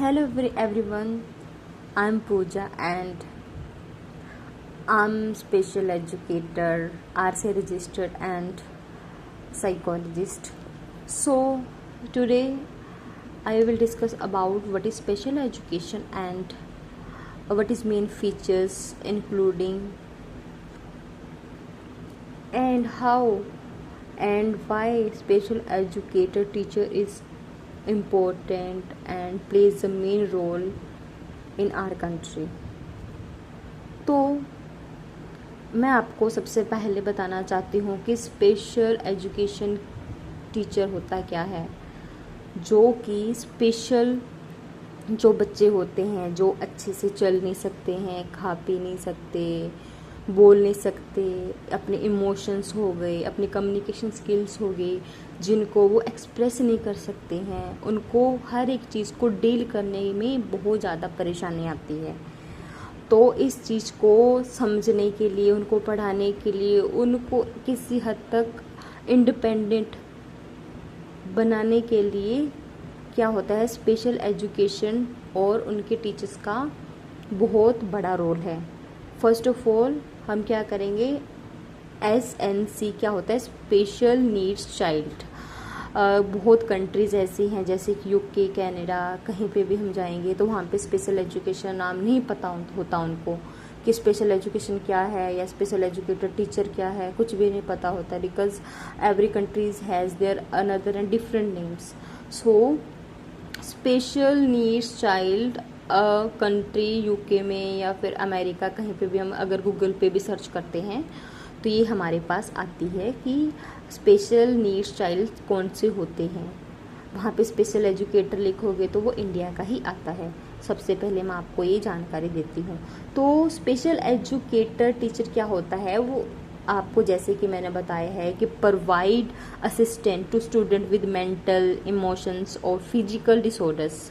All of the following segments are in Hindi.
Hello everyone, I'm Pooja and I'm special educator, RCA registered and psychologist. So today I will discuss about what is special education and what is main features including and how and why special educator teacher is important and plays a main role in our country. तो मैं आपको सबसे पहले बताना चाहती हूँ कि स्पेशल एजुकेशन टीचर होता क्या है। जो कि स्पेशल जो बच्चे होते हैं जो अच्छे से चल नहीं सकते हैं, खा पी नहीं सकते, बोल नहीं सकते, अपने इमोशंस हो गए, अपनी कम्युनिकेशन स्किल्स हो गई, जिनको वो एक्सप्रेस नहीं कर सकते हैं, उनको हर एक चीज़ को डील करने में बहुत ज़्यादा परेशानी आती है। तो इस चीज़ को समझने के लिए, उनको पढ़ाने के लिए, उनको किसी हद तक इंडिपेंडेंट बनाने के लिए क्या होता है, स्पेशल एजुकेशन और उनके टीचर्स का बहुत बड़ा रोल है। फर्स्ट ऑफ ऑल हम क्या करेंगे, SNC क्या होता है, स्पेशल नीड्स चाइल्ड। बहुत कंट्रीज़ ऐसी हैं जैसे कि UK, कनाडा, कहीं पे भी हम जाएंगे तो वहाँ पे स्पेशल एजुकेशन नाम नहीं पता होता उनको कि स्पेशल एजुकेशन क्या है या स्पेशल एजुकेटर टीचर क्या है, कुछ भी नहीं पता होता, because every countries has their another and different names. So special needs child country UK में या फिर अमेरिका, कहीं पे भी हम अगर गूगल पे भी सर्च करते हैं तो ये हमारे पास आती है कि स्पेशल नीड्स चाइल्ड कौन से होते हैं। वहाँ पे स्पेशल एजुकेटर लिखोगे तो वो इंडिया का ही आता है। सबसे पहले मैं आपको ये जानकारी देती हूँ। तो स्पेशल एजुकेटर टीचर क्या होता है, वो आपको जैसे कि मैंने बताया है कि provide assistant to student with mental, emotions और physical disorders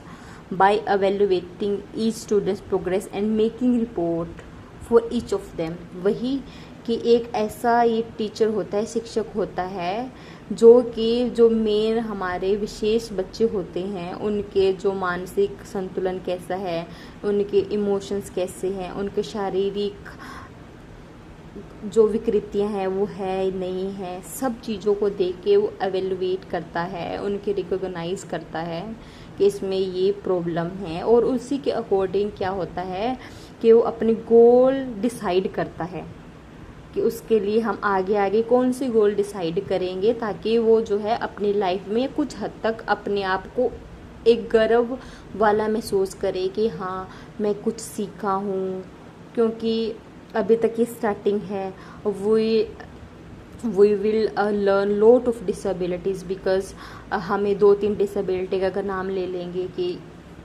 by evaluating each student's progress and making report for each of them। वही कि एक ऐसा ये टीचर होता है, शिक्षक होता है, जो मेन हमारे विशेष बच्चे होते हैं, उनके जो मानसिक संतुलन कैसा है, उनके इमोशंस कैसे हैं, उनके शारीरिक जो विकृतियां हैं वो है नहीं है, सब चीज़ों को देख के वो एवेलुएट करता है, उनके रिकॉग्नाइज करता है कि इसमें ये प्रॉब्लम है, और उसी के अकॉर्डिंग क्या होता है कि वो अपने गोल डिसाइड करता है कि उसके लिए हम आगे आगे कौन सी गोल डिसाइड करेंगे, ताकि वो जो है अपनी लाइफ में कुछ हद तक अपने आप को एक गर्व वाला महसूस करे कि हाँ मैं कुछ सीखा हूँ। क्योंकि अभी तक ये स्टार्टिंग है, we will learn lot of disabilities, because हमें 2-3 डिसेबिलिटी का अगर नाम ले लेंगे कि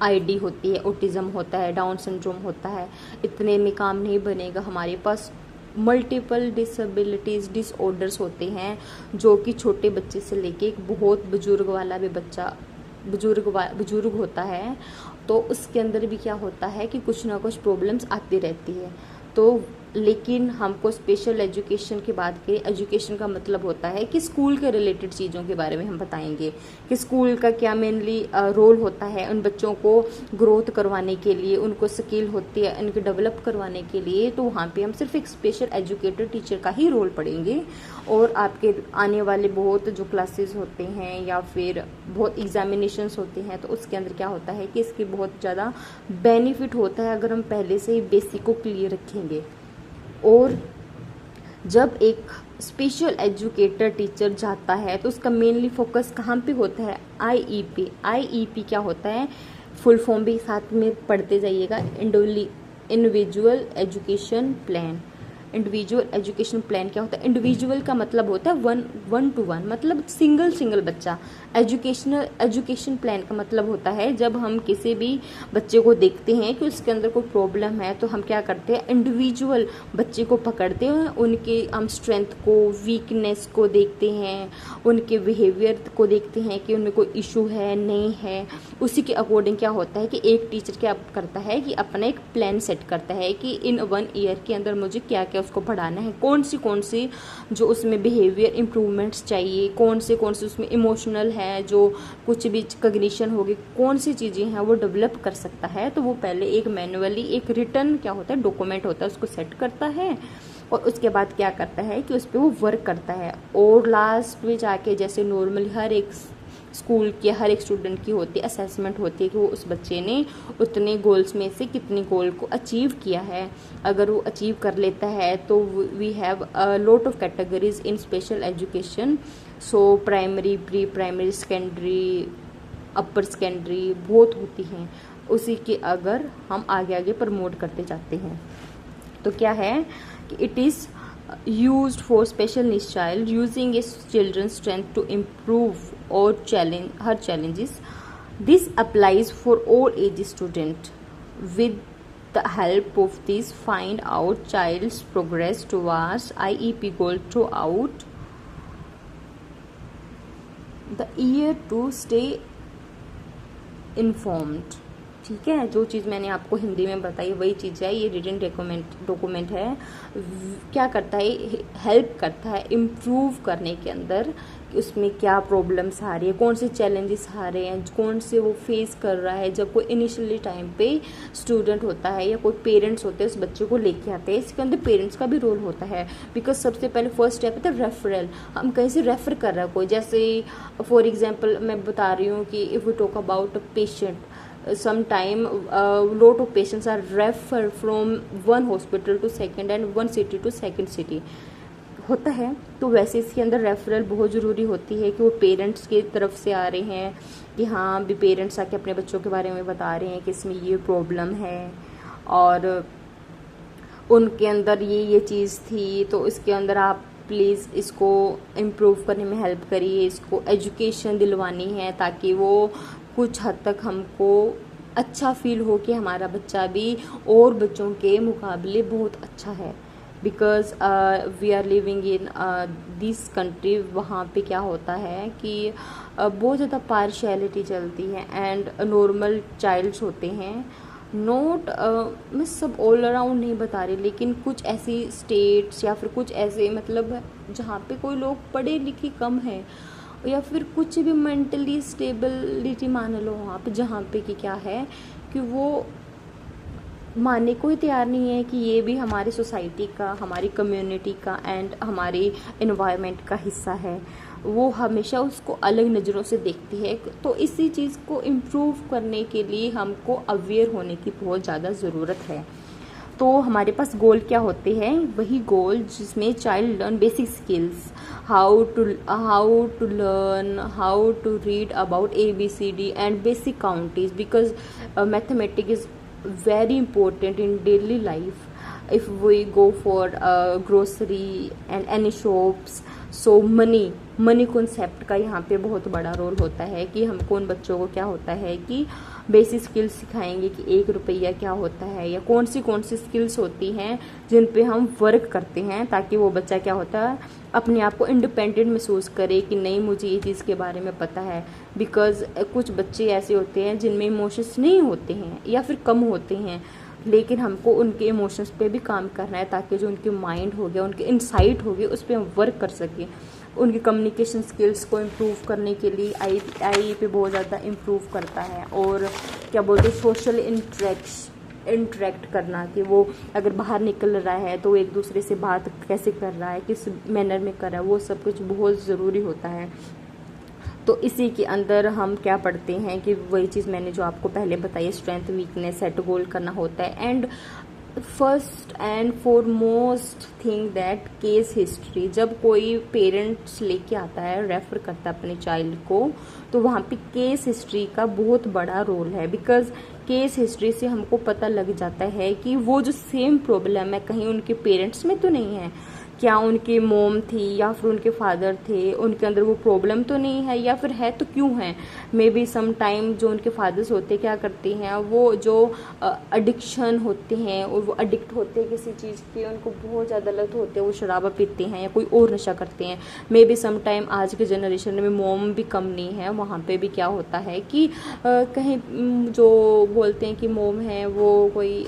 ID होती है, ऑटिज़म होता है, डाउन सिंड्रोम होता है, इतने में काम नहीं बनेगा। हमारे पास मल्टीपल डिसेबिलिटीज़ डिसऑर्डर्स होते हैं, जो कि छोटे बच्चे से लेके एक बहुत बुजुर्ग वाला भी बच्चा बुजुर्ग होता है, तो उसके अंदर भी क्या होता है कि कुछ ना कुछ प्रॉब्लम्स आती रहती है। तो लेकिन हमको स्पेशल एजुकेशन की बात करें, एजुकेशन का मतलब होता है कि स्कूल के रिलेटेड चीज़ों के बारे में हम बताएंगे कि स्कूल का क्या मेनली रोल होता है उन बच्चों को ग्रोथ करवाने के लिए, उनको स्किल होती है उनके डेवलप करवाने के लिए। तो वहाँ पे हम सिर्फ एक स्पेशल एजुकेटर टीचर का ही रोल पढ़ेंगे, और आपके आने वाले बहुत जो क्लासेस होते हैं या फिर बहुत एग्जामिनेशंस होते हैं, तो उसके अंदर क्या होता है कि इसकी बहुत ज़्यादा बेनिफिट होता है अगर हम पहले से ही बेसिक को क्लियर रखेंगे। और जब एक स्पेशल एजुकेटर टीचर जाता है तो उसका मेनली फोकस कहाँ पे होता है, IEP क्या होता है, फुल फॉर्म भी साथ में पढ़ते जाइएगा, individual education plan. Individual education plan क्या होता है, इंडिविजुअल का मतलब होता है 1-to-1, मतलब सिंगल बच्चा। एजुकेशन प्लान का मतलब होता है जब हम किसी भी बच्चे को देखते हैं कि उसके अंदर कोई प्रॉब्लम है, तो हम क्या करते हैं, इंडिविजुअल बच्चे को पकड़ते हैं, उनके हम स्ट्रेंथ को, वीकनेस को देखते हैं, उनके बिहेवियर को देखते हैं कि उनमें कोई इशू है नहीं है। उसी के अकॉर्डिंग क्या होता है कि एक टीचर क्या करता है कि अपना एक प्लान सेट करता है कि इन 1 ईयर के अंदर मुझे क्या क्या उसको पढ़ाना है, कौन सी जो उसमें बिहेवियर इम्प्रूवमेंट्स चाहिए, कौन से उसमें इमोशनल है, जो कुछ भी कग्निशन होगी, कौन सी चीज़ें हैं वो डेवलप कर सकता है, तो वो पहले एक मैनुअली एक रिटर्न क्या होता है डॉक्यूमेंट होता है उसको सेट करता है, और उसके बाद क्या करता है कि उस पर वो वर्क करता है। और लास्ट में जाके जैसे नॉर्मली हर एक स्कूल के हर एक स्टूडेंट की होती है असेसमेंट होती है कि वो उस बच्चे ने उतने गोल्स में से कितने गोल को अचीव किया है। अगर वो अचीव कर लेता है तो we have a lot of categories in special education, so primary, pre primary, secondary, upper secondary बहुत होती हैं। उसी के अगर हम आगे आगे प्रमोट करते जाते हैं तो क्या है कि it is used for special needs child using a children's strength to improve or challenge her challenges. This applies for all age student. With the help of this, find out child's progress towards IEP goal throughout the year to stay informed. ठीक है, जो चीज़ मैंने आपको हिंदी में बताई वही चीज़ है, ये रिटन डॉक्यूमेंट है। क्या करता है, हेल्प करता है इम्प्रूव करने के अंदर कि उसमें क्या प्रॉब्लम्स आ रही है, कौन से चैलेंजेस आ रहे हैं, कौन से वो फेस कर रहा है। जब कोई इनिशियली टाइम पे स्टूडेंट होता है या कोई पेरेंट्स होते हैं उस बच्चे को लेके आते हैं, इसके अंदर पेरेंट्स का भी रोल होता है। बिकॉज सबसे पहले फर्स्ट स्टेप है तो रेफरल, हम कहीं से रेफर कर रहा है कोई, जैसे फॉर एग्जाम्पल मैं बता रही हूँ कि if we talk about a patient, sometime lot of patients are referred from one hospital to second and one city to second city होता है। तो वैसे इसके अंदर रेफरल बहुत ज़रूरी होती है कि वो पेरेंट्स की तरफ से आ रहे हैं कि हाँ भी पेरेंट्स आके अपने बच्चों के बारे में बता रहे हैं कि इसमें ये प्रॉब्लम है और उनके अंदर ये चीज़ थी, तो इसके अंदर आप प्लीज़ इसको इम्प्रूव करने में हेल्प करिए, इसको एजुकेशन दिलवानी है ताकि वो कुछ हद तक हमको अच्छा फील हो कि हमारा बच्चा भी और बच्चों के मुकाबले बहुत अच्छा है। Because we are living in this country, वहाँ पे क्या होता है कि बहुत ज़्यादा पार्शियलिटी चलती है एंड नॉर्मल चाइल्ड्स होते हैं, नोट मैं सब ऑल अराउंड नहीं बता रही, लेकिन कुछ ऐसी स्टेट्स या फिर कुछ ऐसे मतलब जहाँ पे कोई लोग पढ़े लिखे कम हैं या फिर कुछ भी मेंटली स्टेबिलिटी मान लो वहाँ पे, जहाँ पे कि क्या है कि वो मानने को ही तैयार नहीं है कि ये भी हमारी सोसाइटी का, हमारी कम्युनिटी का एंड हमारी एनवायरनमेंट का हिस्सा है। वो हमेशा उसको अलग नज़रों से देखती है। तो इसी चीज़ को इम्प्रूव करने के लिए हमको अवेयर होने की बहुत ज़्यादा ज़रूरत है। तो हमारे पास गोल क्या होते हैं, वही गोल जिसमें child learn basic skills, how to learn, how to read about ABCD and basic counting, because mathematics is very important in daily life. If we go for grocery and any shops, so money concept का यहाँ पे बहुत बड़ा रोल होता है कि हमको उन बच्चों को क्या होता है कि बेसिक स्किल्स सिखाएंगे कि 1 रुपया क्या होता है या कौन सी स्किल्स होती हैं जिन पे हम वर्क करते हैं, ताकि वो बच्चा क्या होता है अपने आप को इंडिपेंडेंट महसूस करे कि नहीं मुझे ये चीज़ के बारे में पता है। बिकॉज कुछ बच्चे ऐसे होते हैं जिनमें इमोशंस नहीं होते हैं या फिर कम होते हैं, लेकिन हमको उनके इमोशंस पे भी काम करना है ताकि जो उनके माइंड हो गया, उनके इंसाइट हो गए, उस पर हम वर्क कर सकें। उनकी कम्युनिकेशन स्किल्स को इम्प्रूव करने के लिए आई पे बहुत ज़्यादा इम्प्रूव करता है। और क्या बोलते हैं, सोशल इंटरेक्ट करना, कि वो अगर बाहर निकल रहा है तो एक दूसरे से बात कैसे कर रहा है, किस मैनर में कर रहा है, वो सब कुछ बहुत ज़रूरी होता है। तो इसी के अंदर हम क्या पढ़ते हैं कि वही चीज़ मैंने जो आपको पहले बताई, स्ट्रेंथ वीकनेस सेट गोल करना होता है। And first and foremost thing that case history, जब कोई पेरेंट्स लेके आता है, रेफ़र करता है अपने चाइल्ड को, तो वहाँ पे केस हिस्ट्री का बहुत बड़ा रोल है। बिकॉज केस हिस्ट्री से हमको पता लग जाता है कि वो जो सेम प्रॉब्लम है कहीं उनके पेरेंट्स में तो नहीं है, क्या उनकी मोम थी या फिर उनके फादर थे, उनके अंदर वो प्रॉब्लम तो नहीं है, या फिर है तो क्यों है। मे बी सम टाइम जो उनके फादर्स होते क्या करते हैं, वो जो एडिक्शन होते हैं और वो एडिक्ट होते हैं किसी चीज़ के, उनको बहुत ज़्यादा लत होते हैं, वो शराबा पीते हैं या कोई और नशा करते हैं। मे बी सम टाइम आज के जनरेशन में मोम भी कम नहीं है, वहाँ पे भी क्या होता है कि कहीं जो बोलते हैं कि मोम है वो कोई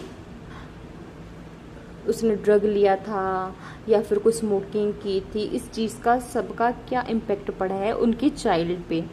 उसने ड्रग लिया था या फिर कोई स्मोकिंग की थी, इस चीज़ का सबका क्या इम्पेक्ट पड़ा है उनकी चाइल्ड पे।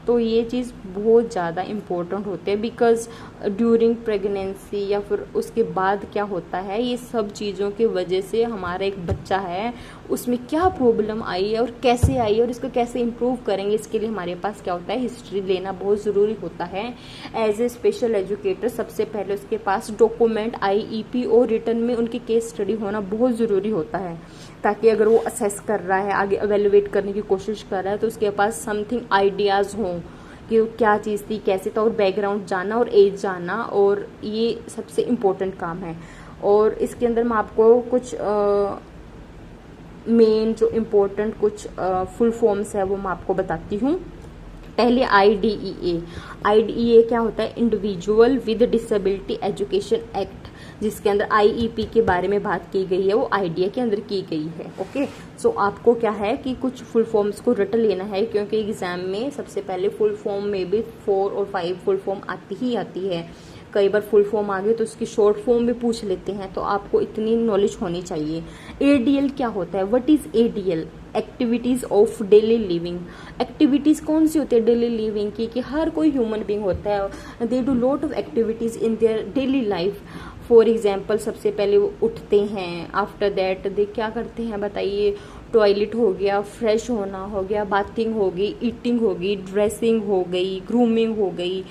तो ये चीज़ बहुत ज़्यादा इम्पोर्टेंट होते हैं, बिकॉज़ ड्यूरिंग प्रेगनेंसी या फिर उसके बाद क्या होता है, ये सब चीज़ों की वजह से हमारा एक बच्चा है उसमें क्या प्रॉब्लम आई है और कैसे आई है और इसको कैसे इम्प्रूव करेंगे, इसके लिए हमारे पास क्या होता है, हिस्ट्री लेना बहुत ज़रूरी होता है। एज ए स्पेशल एजुकेटर सबसे पहले उसके पास डॉक्यूमेंट, IEP और रिटर्न में उनकी केस स्टडी होना बहुत ज़रूरी होता है, ताकि अगर वो असेस कर रहा है, आगे एवेलुएट करने की कोशिश कर रहा है, तो उसके पास समथिंग आइडियाज़ हों कि वो क्या चीज़ थी, कैसे था, और बैकग्राउंड जाना और एज जाना, और ये सबसे इम्पोर्टेंट काम है। और इसके अंदर मैं आपको कुछ मेन जो इम्पोर्टेंट कुछ फुल फॉर्म्स है वो मैं आपको बताती हूँ। पहले IDEA क्या होता है, individual with disability education act, जिसके अंदर IEP के बारे में बात की गई है, वो आइडिया के अंदर की गई है। ओके, सो आपको क्या है कि कुछ फुल फॉर्म्स को रट लेना है, क्योंकि एग्जाम में सबसे पहले फुल फॉर्म में भी 4 और 5 फुल फॉर्म आती है। कई बार फुल फॉर्म आ गए तो उसकी शॉर्ट फॉर्म भी पूछ लेते हैं, तो आपको इतनी नॉलेज होनी चाहिए। ADL क्या होता है, what is ADL, activities of daily living. Activities कौन सी होती है डेली लिविंग की, कि हर कोई ह्यूमन बींग होता है, they do lot of activities in their daily life. For example, सबसे पहले वो उठते हैं, आफ्टर दैट दे क्या करते हैं बताइए, टॉयलेट हो गया, फ्रेश होना हो गया, बाथिंग हो गई, ईटिंग हो गई, ड्रेसिंग हो गई, ग्रूमिंग हो गई,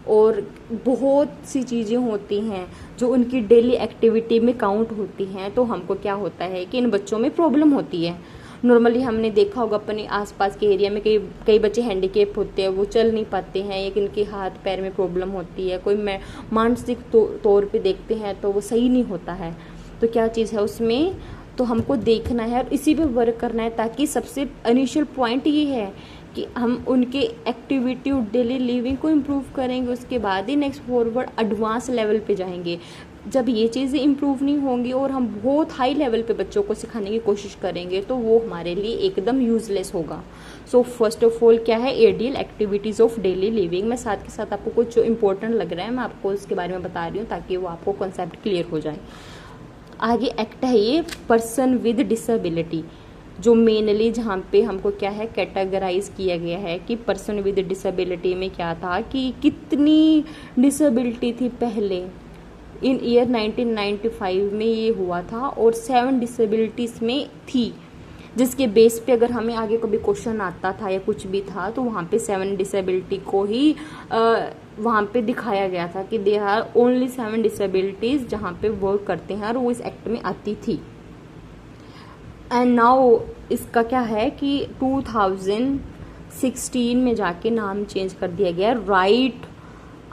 और बहुत सी चीज़ें होती हैं जो उनकी डेली एक्टिविटी में काउंट होती हैं। तो हमको क्या होता है कि इन बच्चों में प्रॉब्लम होती है। नॉर्मली हमने देखा होगा अपने आसपास के एरिया में कई बच्चे हैंडीकेप होते हैं, वो चल नहीं पाते हैं, या इनके हाथ पैर में प्रॉब्लम होती है, कोई मानसिक तौर पे देखते हैं तो वो सही नहीं होता है। तो क्या चीज़ है उसमें, तो हमको देखना है और इसी पे वर्क करना है, ताकि सबसे इनिशियल पॉइंट ये है कि हम उनके एक्टिविटी और डेली लिविंग को इम्प्रूव करेंगे, उसके बाद ही नेक्स्ट फॉरवर्ड एडवांस लेवल पे जाएंगे। जब ये चीज़ें इम्प्रूव नहीं होंगी और हम बहुत हाई लेवल पे बच्चों को सिखाने की कोशिश करेंगे, तो वो हमारे लिए एकदम यूजलेस होगा। सो फर्स्ट ऑफ ऑल क्या है, ADL, activities of daily living. मैं साथ के साथ आपको कुछ जो इम्पोर्टेंट लग रहा है मैं आपको उसके बारे में बता रही हूँ, ताकि वो आपको कॉन्सेप्ट क्लियर हो जाए। आगे एक्ट है ये पर्सन विद डिसेबिलिटी, जो मेनली जहाँ पे हमको क्या है कैटेगराइज किया गया है कि पर्सन विद डिसेबिलिटी में क्या था, कि कितनी डिसेबिलिटी थी पहले। इन ईयर 1995 में ये हुआ था और 7 डिसेबिलिटीज़ में थी, जिसके बेस पे अगर हमें आगे कभी क्वेश्चन आता था या कुछ भी था तो वहाँ पे 7 डिसेबिलिटी को ही वहाँ पे दिखाया गया था कि दे आर ओनली 7 डिसेबिलिटीज़ जहाँ पे वर्क करते हैं, और वो इस एक्ट में आती थी। एंड नाउ इसका क्या है कि 2016 में जाके नाम चेंज कर दिया गया, राइट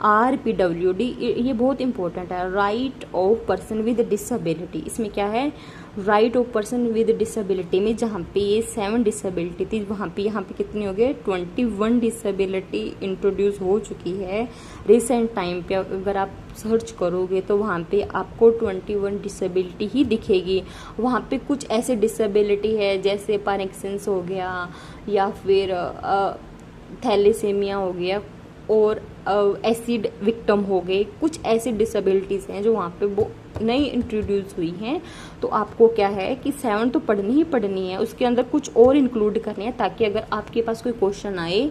RPWD। ये बहुत इंपॉर्टेंट है, right of person with disability. इसमें क्या है, right of person with disability में जहाँ पे ये 7 डिसेबिलिटी थी, वहाँ पे यहाँ पे कितनी हो गए 21 डिसेबिलिटी इंट्रोड्यूस हो चुकी है रिसेंट टाइम पे। अगर आप सर्च करोगे तो वहाँ पे आपको 21 डिसेबिलिटी ही दिखेगी। वहाँ पे कुछ ऐसे डिसेबिलिटी है जैसे पार्किंसंस हो गया, या फिर थैलेसीमिया हो गया, और एसिड विक्टिम हो गए। कुछ ऐसी डिसेबिलिटीज़ हैं जो वहाँ पे वो नई इंट्रोड्यूस हुई हैं। तो आपको क्या है कि 7 तो पढ़नी ही पढ़नी है, उसके अंदर कुछ और इंक्लूड करनी है, ताकि अगर आपके पास कोई क्वेश्चन आए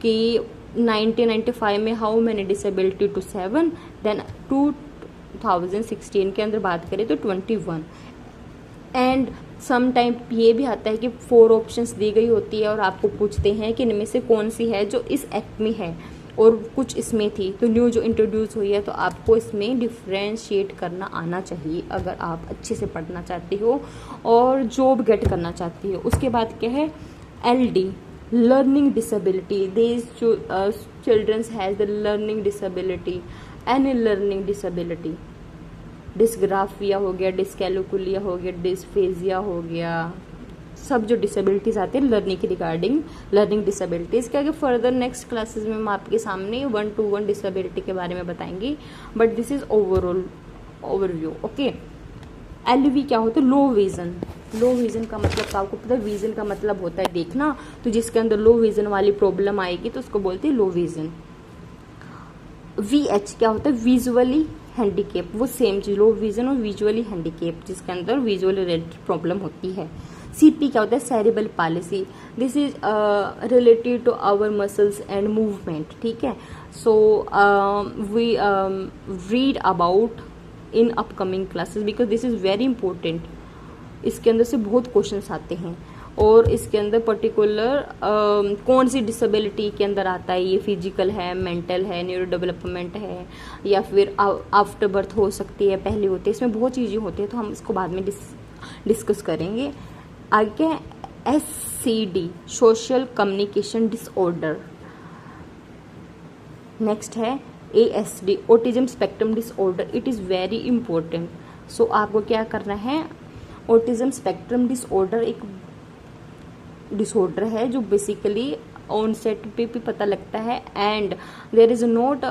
कि 1995 में how many disability to 7, then 2016 के अंदर बात करें तो 21। एंड सम टाइम ये भी आता है कि 4 ऑप्शंस दी गई होती है और आपको पूछते हैं कि इनमें से कौन सी है जो इस एक्ट में है, और कुछ इसमें थी तो न्यू जो इंट्रोड्यूस हुई है। तो आपको इसमें डिफ्रेंशिएट करना आना चाहिए अगर आप अच्छे से पढ़ना चाहती हो और जॉब गेट करना चाहती हो। उसके बाद क्या है, LD, learning disability. These childrens has the learning disability, any learning disability. Dysgraphia हो गया, डिस्कैलकुलिया हो गया, डिस्फेजिया हो गया, सब जो डिसेबिलिटीज़ आती है लर्निंग के रिगार्डिंग, लर्निंग डिसेबिलिटीज़। क्या कि फर्दर नेक्स्ट क्लासेस में मैं आपके सामने 1-to-1 डिसेबिलिटी के बारे में बताएंगी, but this is overall overview. Okay, LV क्या होता है, लो विजन। लो विजन का मतलब तो आपको पता है, विजन का मतलब होता है देखना, तो जिसके अंदर लो विजन वाली प्रॉब्लम आएगी तो उसको बोलते हैं लो विजन। VH क्या होता है, विजुअली हैंडीकेप, वो सेम चीज, लो विजन और विजुअली हैंडीकेप, जिसके अंदर विजुअल रिलेटेड प्रॉब्लम होती है। सीपी क्या होता है, cerebral palsy, this is related to our muscles and movement, ठीक है। So we read about in upcoming classes because this is very important. इसके अंदर से बहुत क्वेश्चंस आते हैं, और इसके अंदर पर्टिकुलर कौन सी डिसेबिलिटी के अंदर आता है, ये फिजिकल है, मेंटल है, न्यूरो डेवलपमेंट है, या फिर आफ्टर बर्थ हो सकती है, पहले होती है, इसमें बहुत चीज़ें होती है, तो हम इसको बाद में डिस्कस करेंगे। आगे SCD, social communication disorder. Next है ASD, autism spectrum disorder, it is very important. So आपको क्या करना है, ऑटिज्म स्पेक्ट्रम डिसऑर्डर एक डिसऑर्डर है जो बेसिकली ऑनसेट पे भी पता लगता है, and there is not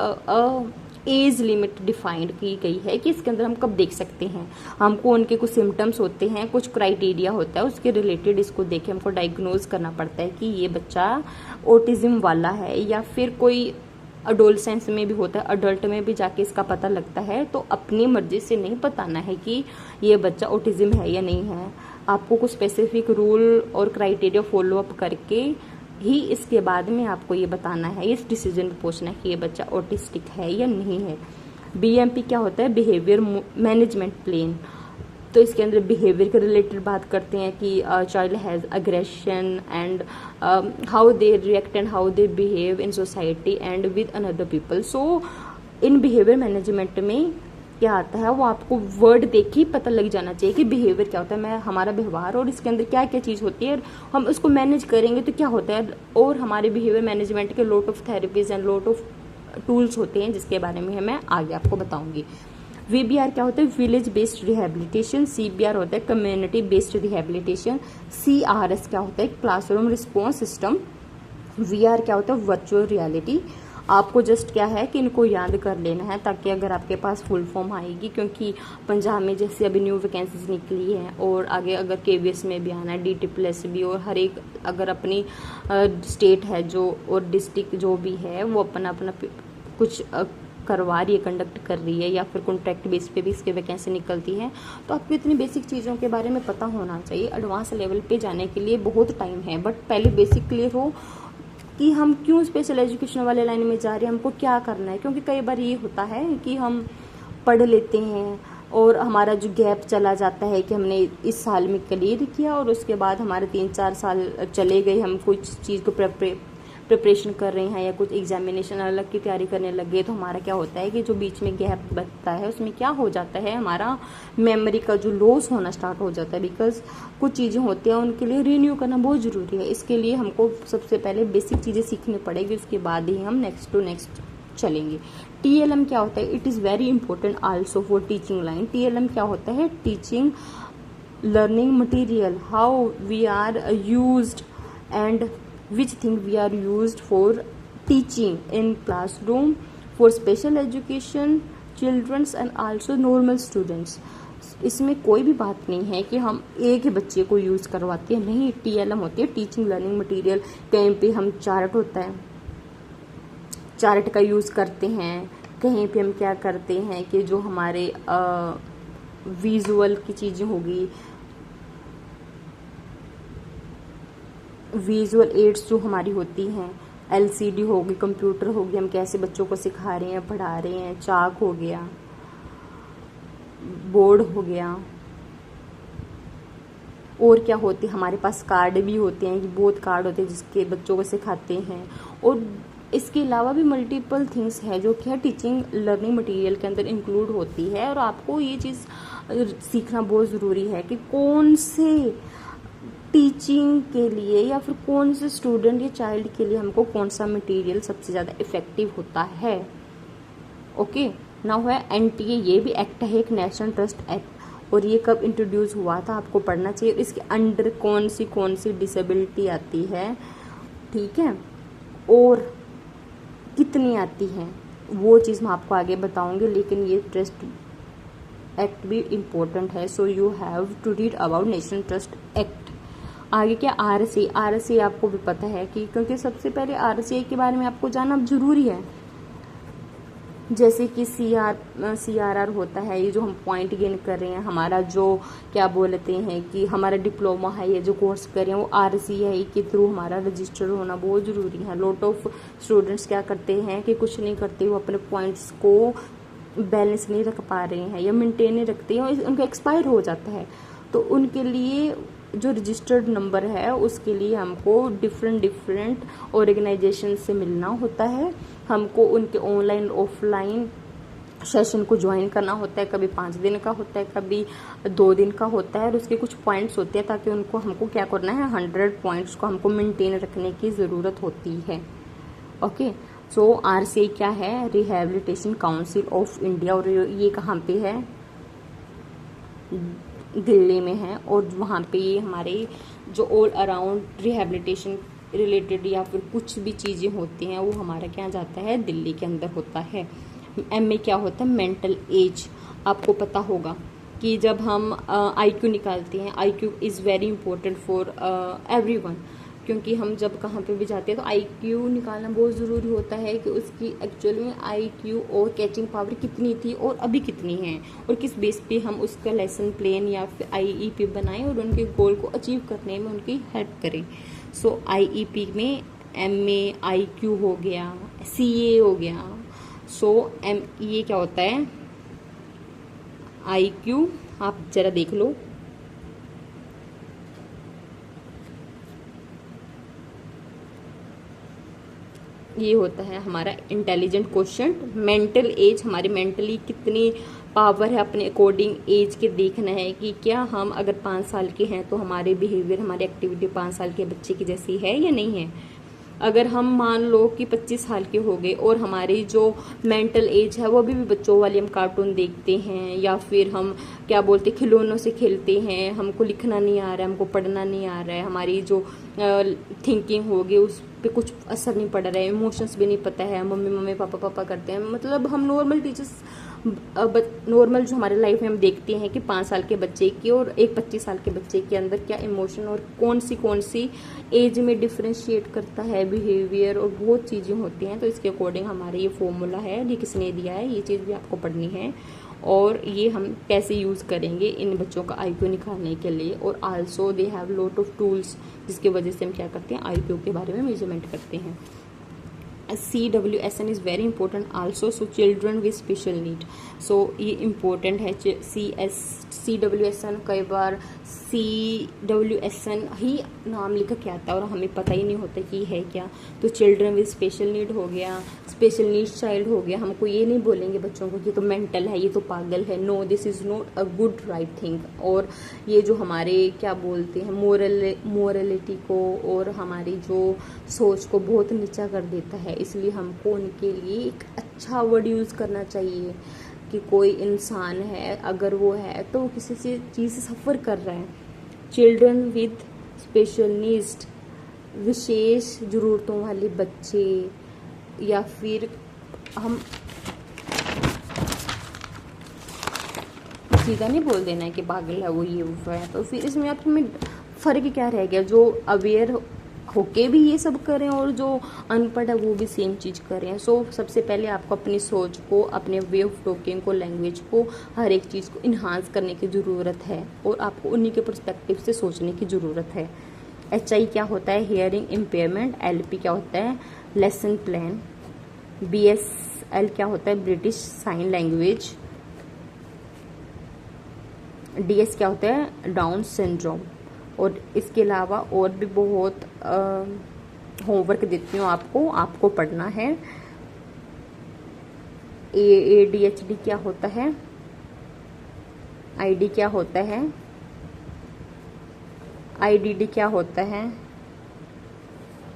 age limit defined की गई है कि इसके अंदर हम कब देख सकते हैं। हमको उनके कुछ सिम्टम्स होते हैं, कुछ क्राइटेरिया होता है, उसके रिलेटेड इसको देखे हमको डायग्नोज करना पड़ता है कि ये बच्चा ऑटिज्म वाला है, या फिर कोई अडोलसेंस में भी होता है, अडल्ट में भी जाके इसका पता लगता है। तो अपनी मर्जी से नहीं बताना है कि ये बच्चा ऑटिज्म है या नहीं है, आपको कुछ स्पेसिफिक रूल और क्राइटेरिया फॉलो अप करके ही इसके बाद में आपको ये बताना है, इस डिसीजन पे पहुंचना है कि ये बच्चा ऑटिस्टिक है या नहीं है। BMP क्या होता है, बिहेवियर मैनेजमेंट प्लान। तो इसके अंदर बिहेवियर के रिलेटेड बात करते हैं कि child has aggression and how they react and how they behave in society and with another people. So in behaviour management में क्या आता है, वो आपको वर्ड देख ही पता लग जाना चाहिए कि बिहेवियर क्या होता है, मैं हमारा व्यवहार और इसके अंदर क्या क्या चीज़ होती है, हम उसको मैनेज करेंगे तो क्या होता है। और हमारे बिहेवियर मैनेजमेंट के lot of therapies and lot of tools होते हैं, जिसके बारे में मैं आगे आपको बताऊंगी। VBR क्या होता है, विलेज बेस्ड रिहेबिलिटेशन। CBR होता है कम्युनिटी बेस्ड रिहेबिलिटेशन। CRS क्या होता है, क्लासरूम रिस्पॉन्स सिस्टम। VR क्या होता है, वर्चुअल रियलिटी। आपको जस्ट क्या है कि इनको याद कर लेना है, ताकि अगर आपके पास फुल फॉर्म आएगी, क्योंकि पंजाब में जैसे अभी न्यू वैकेंसीज निकली हैं, और आगे अगर KVS में भी आना है, DT+ भी, और हर एक अगर अपनी स्टेट है जो और डिस्ट्रिक्ट जो भी है वो अपना अपना कुछ करवा रही है, कंडक्ट कर रही है, या फिर कॉन्ट्रैक्ट बेस पे भी इसके वैकेंसी निकलती है। तो आपको इतनी बेसिक चीज़ों के बारे में पता होना चाहिए। एडवांस लेवल पे जाने के लिए बहुत टाइम है, बट पहले बेसिक क्लियर हो कि हम क्यों स्पेशल एजुकेशन वाले लाइन में जा रहे हैं, हमको क्या करना है। क्योंकि कई बार ये होता है कि हम पढ़ लेते हैं और हमारा जो गैप चला जाता है कि हमने इस साल में क्लियर किया और उसके बाद हमारे 3-4 साल चले गए, हम कुछ चीज़ को प्रिपरेशन कर रहे हैं या कुछ एग्जामिनेशन अलग की तैयारी करने लग गए। तो हमारा क्या होता है कि जो बीच में गैप बचता है उसमें क्या हो जाता है, हमारा मेमोरी का जो लॉस होना स्टार्ट हो जाता है। बिकॉज कुछ चीज़ें होती हैं उनके लिए रिन्यू करना बहुत ज़रूरी है। इसके लिए हमको सबसे पहले बेसिक चीज़ें सीखनी पड़ेगी, उसके बाद ही हम नेक्स्ट टू नेक्स्ट चलेंगे। TLM क्या होता है, it is very important also for teaching line. TLM क्या होता है, teaching learning material, how we are used and which thing we are used for teaching in classroom for special education children's and also normal students। इसमें कोई भी बात नहीं है कि हम एक ही बच्चे को यूज़ करवाते हैं, नहीं। TLM होती है टीचिंग लर्निंग मटेरियल। कहीं पे हम चार्ट होता है, चार्ट का यूज़ करते हैं, कहीं पे हम क्या करते हैं कि जो हमारे विजुअल की चीज़ें होगी, विजुअल एड्स जो हमारी होती हैं, LCD होगी, कंप्यूटर होगी, हम कैसे बच्चों को सिखा रहे हैं, पढ़ा रहे हैं, चाक हो गया, बोर्ड हो गया, और क्या होती है हमारे पास कार्ड भी होते हैं, बहुत कार्ड होते हैं जिसके बच्चों को सिखाते हैं। और इसके अलावा भी मल्टीपल थिंग्स है जो क्या टीचिंग लर्निंग मटेरियल के अंदर इंक्लूड होती है। और आपको ये चीज़ सीखना बहुत ज़रूरी है कि कौन से टीचिंग के लिए या फिर कौन से स्टूडेंट या चाइल्ड के लिए हमको कौन सा मटेरियल सबसे ज़्यादा इफेक्टिव होता है। ओके, नाउ है NTA, ये भी एक्ट है एक, नेशनल ट्रस्ट एक्ट। और ये कब इंट्रोड्यूस हुआ था आपको पढ़ना चाहिए। इसके अंडर कौन सी डिसेबिलिटी आती है, ठीक है, और कितनी आती है, वो चीज़ मैं आपको आगे बताऊंगी। लेकिन ये ट्रस्ट एक्ट भी इम्पोर्टेंट है, so you have to read about national trust act. आगे क्या, RSA आपको भी पता है कि क्योंकि सबसे पहले RSA के बारे में आपको जानना जरूरी है। जैसे कि CRR होता है, ये जो हम पॉइंट गेन कर रहे हैं, हमारा जो क्या बोलते हैं कि हमारा डिप्लोमा है, ये जो कोर्स कर रहे हैं वो RCI के थ्रू हमारा रजिस्टर होना बहुत ज़रूरी है। लॉट ऑफ स्टूडेंट्स क्या करते हैं कि कुछ नहीं करते, वो अपने पॉइंट्स को बैलेंस नहीं रख पा रहे हैं या मेंटेन नहीं रखते हैं, उनका एक्सपायर हो जाता है। तो उनके लिए जो रजिस्टर्ड नंबर है उसके लिए हमको डिफरेंट ऑर्गेनाइजेशन से मिलना होता है, हमको उनके ऑनलाइन ऑफलाइन सेशन को ज्वाइन करना होता है। कभी 5 दिन का होता है, कभी 2 दिन का होता है, और उसके कुछ पॉइंट्स होते हैं ताकि उनको हमको क्या करना है, 100 पॉइंट्स को हमको मेंटेन रखने की ज़रूरत होती है। ओके, सो RCI क्या है, रिहेबिलिटेशन काउंसिल ऑफ इंडिया, और ये कहाँ पे है, दिल्ली में है। और वहाँ पे ये हमारे जो ऑल अराउंड रिहेबिलिटेशन रिलेटेड या फिर कुछ भी चीज़ें होती हैं वो हमारा क्या जाता है, दिल्ली के अंदर होता है। MA क्या होता है, मेंटल एज। आपको पता होगा कि जब हम IQ निकालते हैं, IQ is very important for everyone, क्योंकि हम जब कहाँ पे भी जाते हैं तो IQ निकालना बहुत ज़रूरी होता है कि उसकी एक्चुअल में IQ और कैचिंग पावर कितनी थी और अभी कितनी है, और किस बेस पे हम उसका लेसन प्लान या फिर IEP बनाएं और उनके गोल को अचीव करने में उनकी हेल्प करें। सो IEP में MA IQ हो गया, CA हो गया। सो ये क्या होता है, IQ आप जरा देख लो, ये होता है हमारा इंटेलिजेंट क्वेश्चन। मेंटल एज, हमारी मेंटली कितनी पावर है अपने अकॉर्डिंग एज के देखना है कि क्या हम अगर 5 साल के हैं तो हमारे बिहेवियर, हमारी एक्टिविटी 5 साल के बच्चे की जैसी है या नहीं है। अगर हम मान लो कि 25 साल के हो गए और हमारी जो मेंटल एज है वो अभी भी बच्चों वाली, हम कार्टून देखते हैं या फिर हम क्या बोलते खिलौनों से खेलते हैं, हमको लिखना नहीं आ रहा है, हमको पढ़ना नहीं आ रहा है, हमारी जो थिंकिंग होगी उस पे कुछ असर नहीं पड़ रहा है, इमोशंस भी नहीं पता है, मम्मी मम्मी पापा पापा करते हैं, मतलब हम नॉर्मल टीचर्स नॉर्मल जो हमारे लाइफ में हम देखते हैं कि 5 साल के बच्चे की और एक 25 साल के बच्चे के अंदर क्या इमोशन और कौन सी एज में डिफ्रेंशिएट करता है बिहेवियर, और बहुत चीज़ें होती हैं। तो इसके अकॉर्डिंग हमारा ये फॉर्मूला है, ये किसने दिया है, ये चीज़ भी आपको पढ़नी है, और ये हम कैसे यूज़ करेंगे इन बच्चों का IQ निकालने के लिए। और also they have lot of tools जिसकी वजह से हम क्या करते हैं, IQ के बारे में मेजरमेंट करते हैं। CWSN is very important also, so children with special need. So ये इम्पोर्टेंट है। CWSN कई बार CWSN ही नाम लिखा के आता है और हमें पता ही नहीं होता कि है क्या। तो चिल्ड्रन विद स्पेशल नीड हो गया, स्पेशल नीड्स चाइल्ड हो गया। हमको ये नहीं बोलेंगे बच्चों को कि तो मेंटल है, ये तो पागल है, no this is not a good right thing. और ये जो हमारे क्या बोलते हैं मोरलिटी को और हमारी जो सोच को बहुत नीचा कर देता है, इसलिए हमको उनके लिए एक अच्छा वर्ड यूज़ करना चाहिए कि कोई इंसान है, अगर वो है तो वो किसी चीज़ से सफ़र कर रहा है। चिल्ड्रन विद स्पेशल नीड्स, विशेष ज़रूरतों वाले बच्चे, या फिर हम सीधा नहीं बोल देना है कि पागल है वो, ये वो है। तो फिर इसमें आप में फ़र्क क्या रह गया, जो अवेयर होके भी ये सब करें और जो अनपढ़ है वो भी सेम चीज़ करें। सो सबसे पहले आपको अपनी सोच को, अपने वे ऑफ टॉकिंग को, लैंग्वेज को, हर एक चीज़ को इन्हांस करने की ज़रूरत है और आपको उन्हीं के पर्सपेक्टिव से सोचने की ज़रूरत है। HI क्या होता है, हियरिंग इम्पेयरमेंट। LP क्या होता है, लेसन प्लान। BSL क्या होता है, ब्रिटिश साइन लैंग्वेज। DS क्या होता है, डाउन सिंड्रोम। और इसके अलावा और भी बहुत होमवर्क देती हूँ आपको पढ़ना है। ADHD क्या होता है, ID क्या होता है, IDD क्या होता है,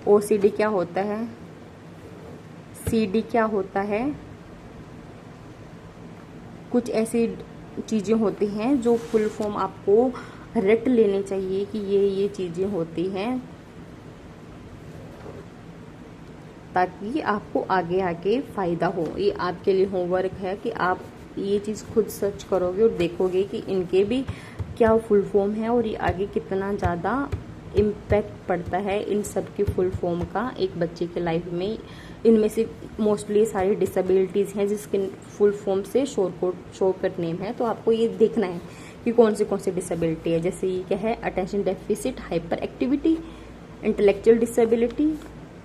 OCD क्या होता है, CD क्या होता है। कुछ ऐसी चीज़ें होती हैं जो फुल फॉर्म आपको रट लेने चाहिए कि ये चीज़ें होती हैं, ताकि आपको आगे फ़ायदा हो। ये आपके लिए होमवर्क है कि आप ये चीज़ खुद सर्च करोगे और देखोगे कि इनके भी क्या फुल फॉर्म है और ये आगे कितना ज़्यादा इम्पैक्ट पड़ता है इन सब की फुल फॉर्म का एक बच्चे के लाइफ में इनमें से मोस्टली सारी डिसेबिलिटीज़ हैं जिसके फुल फॉर्म से शॉर्टकट नेम है, तो आपको ये देखना है कि कौन सी डिसेबिलिटी है। जैसे ये क्या है, attention deficit hyper activity, intellectual disability.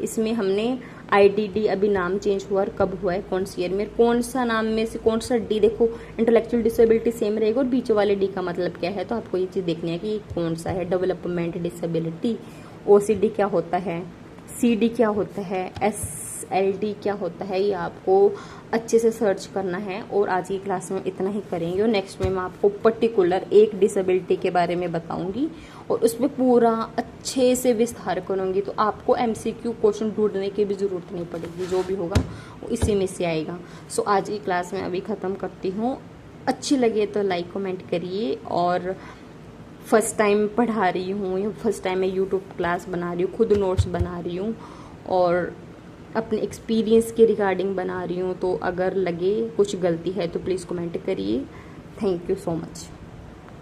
इसमें हमने IDD अभी नाम चेंज हुआ और कब हुआ है, कौन सी ईयर में, कौन सा नाम में से कौन सा D, देखो इंटेलेक्चुअल डिसेबिलिटी सेम रहेगा और बीच वाले D का मतलब क्या है, तो आपको ये चीज़ देखनी है कि कौन सा है। डेवलपमेंट डिसेबिलिटी, OCD क्या होता है, CD क्या होता है, SLD क्या होता है, ये आपको अच्छे से सर्च करना है। और आज की क्लास में इतना ही करेंगे और नेक्स्ट में मैं आपको पर्टिकुलर एक डिसेबिलिटी के बारे में बताऊंगी और उसमें पूरा अच्छे से विस्तार करूंगी, तो आपको MCQ क्वेश्चन ढूंढने की भी ज़रूरत नहीं पड़ेगी, जो भी होगा वो इसी में से आएगा। सो आज की क्लास में अभी ख़त्म करती हूँ। अच्छी लगे तो लाइक कमेंट करिए, और फर्स्ट टाइम पढ़ा रही हूँ या फर्स्ट टाइम मैं यूट्यूब क्लास बना रही हूँ, खुद नोट्स बना रही हूँ और अपने एक्सपीरियंस के रिगार्डिंग बना रही हूँ, तो अगर लगे कुछ गलती है तो प्लीज़ कमेंट करिए। Thank you so much.